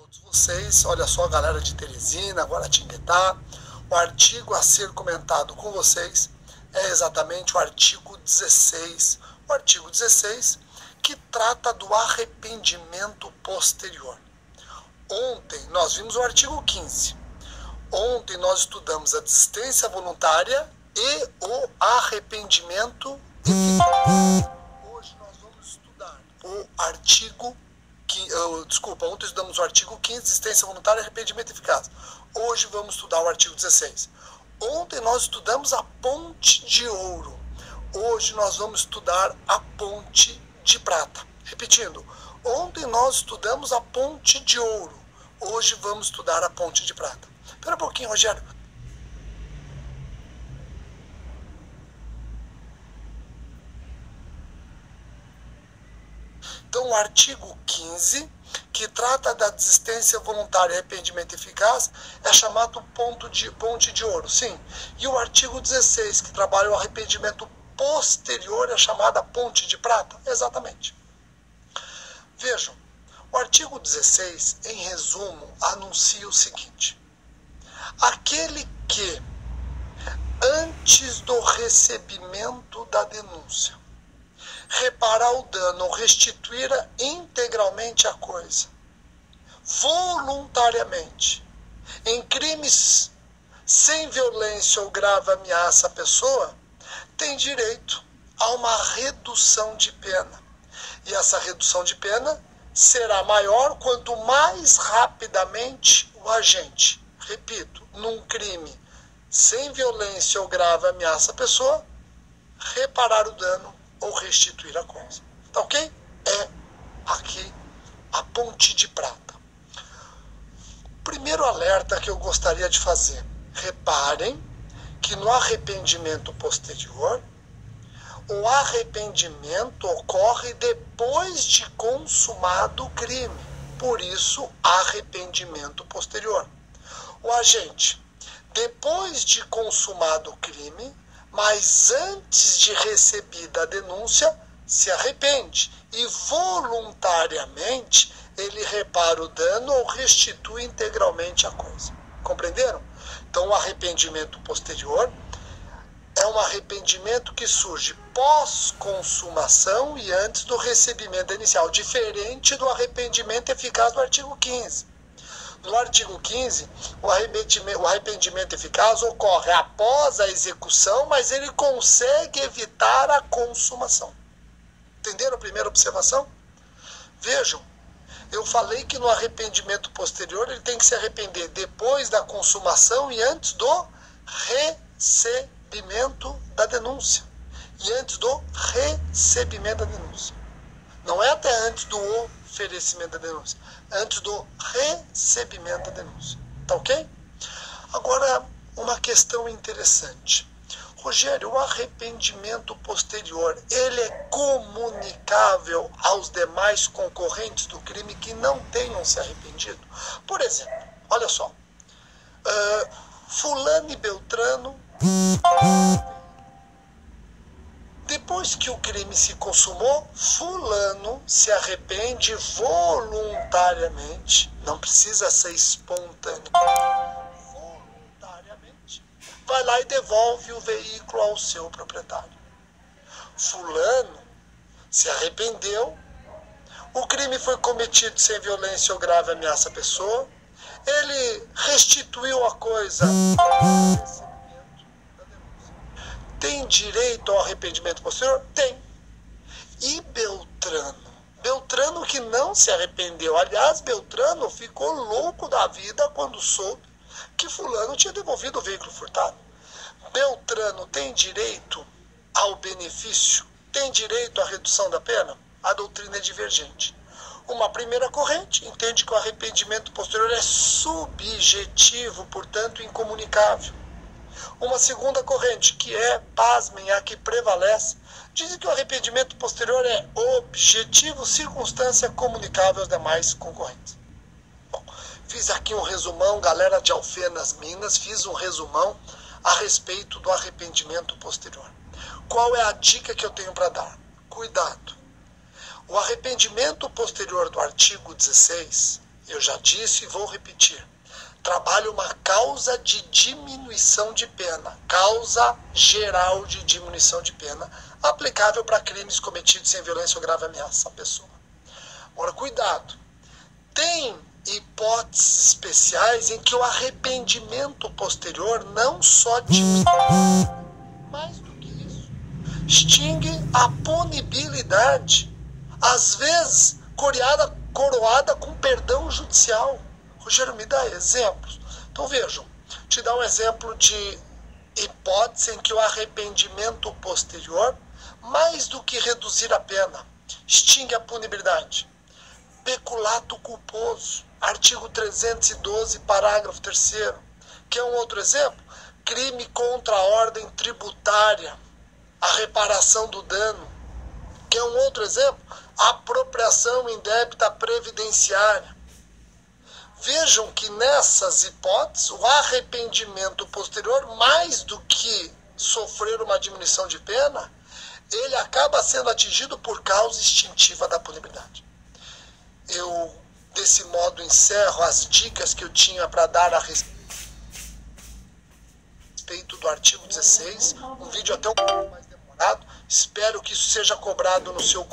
todos vocês. Olha só, galera de Teresina, Guaratinguetá. O artigo a ser comentado com vocês é exatamente o artigo 16. O artigo 16, que trata do arrependimento posterior. Ontem nós vimos o artigo 15. Ontem nós estudamos a desistência voluntária e o arrependimento eficaz. Hoje nós vamos estudar o artigo ontem estudamos o artigo 15, desistência voluntária e arrependimento eficaz. Hoje vamos estudar o artigo 16. Ontem nós estudamos a ponte de ouro. Hoje nós vamos estudar a ponte de prata. Repetindo, ontem nós estudamos a ponte de ouro. Hoje vamos estudar a ponte de prata. Espera um pouquinho, Rogério. Então, o artigo 15, que trata da desistência voluntária e arrependimento eficaz, é chamado ponte de ouro, sim. E o artigo 16, que trabalha o arrependimento posterior, é chamada ponte de prata, exatamente. Vejam, o artigo 16, em resumo, anuncia o seguinte: aquele que, antes do recebimento da denúncia, reparar o dano ou restituir integralmente a coisa, voluntariamente, em crimes sem violência ou grave ameaça à pessoa, tem direito a uma redução de pena. E essa redução de pena será maior quanto mais rapidamente o agente, repito, num crime sem violência ou grave ameaça à pessoa, reparar o dano ou restituir a coisa. Tá ok? É aqui a ponte de prata. Primeiro alerta que eu gostaria de fazer. Reparem que no arrependimento posterior, o arrependimento ocorre depois de consumado o crime. Por isso, arrependimento posterior. O agente, depois de consumado o crime, mas antes de recebida a denúncia, se arrepende e voluntariamente ele repara o dano ou restitui integralmente a coisa. Compreenderam? Então, o arrependimento posterior é um arrependimento que surge pós-consumação e antes do recebimento inicial, diferente do arrependimento eficaz do artigo 15. No artigo 15, o arrependimento eficaz ocorre após a execução, mas ele consegue evitar a consumação. Entenderam a primeira observação? Vejam, eu falei que no arrependimento posterior ele tem que se arrepender depois da consumação e antes do recebimento da denúncia. E antes do recebimento da denúncia. Não é até antes do oferecimento da denúncia, antes do recebimento da denúncia. Tá ok? Agora, uma questão interessante. Rogério, o arrependimento posterior, ele é comunicável aos demais concorrentes do crime que não tenham se arrependido? Por exemplo, olha só, fulano e beltrano, depois que o crime se consumou, fulano se arrepende voluntariamente, não precisa ser espontâneo, voluntariamente, vai lá e devolve o veículo ao seu proprietário. Fulano se arrependeu, o crime foi cometido sem violência ou grave ameaça à pessoa, ele restituiu a coisa ao recebimento da denúncia. Tem direito ao arrependimento posterior? Tem. E Beltrano? Beltrano que não se arrependeu. Aliás, Beltrano ficou louco da vida quando soube que fulano tinha devolvido o veículo furtado. Beltrano tem direito ao benefício? Tem direito à redução da pena? A doutrina é divergente. Uma primeira corrente entende que o arrependimento posterior é subjetivo, portanto incomunicável. Uma segunda corrente, que é, pasmem, a que prevalece, diz que o arrependimento posterior é objetivo, circunstância comunicável aos demais concorrentes. Bom, fiz aqui um resumão, galera de Alfenas, Minas, fiz um resumão a respeito do arrependimento posterior. Qual é a dica que eu tenho para dar? Cuidado. O arrependimento posterior do artigo 16, eu já disse e vou repetir, trabalha uma causa de diminuição de pena, causa geral de diminuição de pena, aplicável para crimes cometidos sem violência ou grave ameaça à pessoa. Agora, cuidado, tem hipóteses especiais em que o arrependimento posterior não só diminui, mais do que isso, extingue a punibilidade, às vezes coroada com perdão judicial. Rogério, me dá exemplos. Então vejam, te dá um exemplo de hipótese em que o arrependimento posterior, mais do que reduzir a pena, extingue a punibilidade. Peculato culposo, artigo 312, parágrafo 3º. Quer um outro exemplo? Crime contra a ordem tributária, a reparação do dano. Quer um outro exemplo? Apropriação indébita previdenciária. Vejam que nessas hipóteses, o arrependimento posterior, mais do que sofrer uma diminuição de pena, ele acaba sendo atingido por causa extintiva da punibilidade. Eu, desse modo, encerro as dicas que eu tinha para dar a respeito do artigo 16, um vídeo até um pouco mais demorado. Espero que isso seja cobrado no seu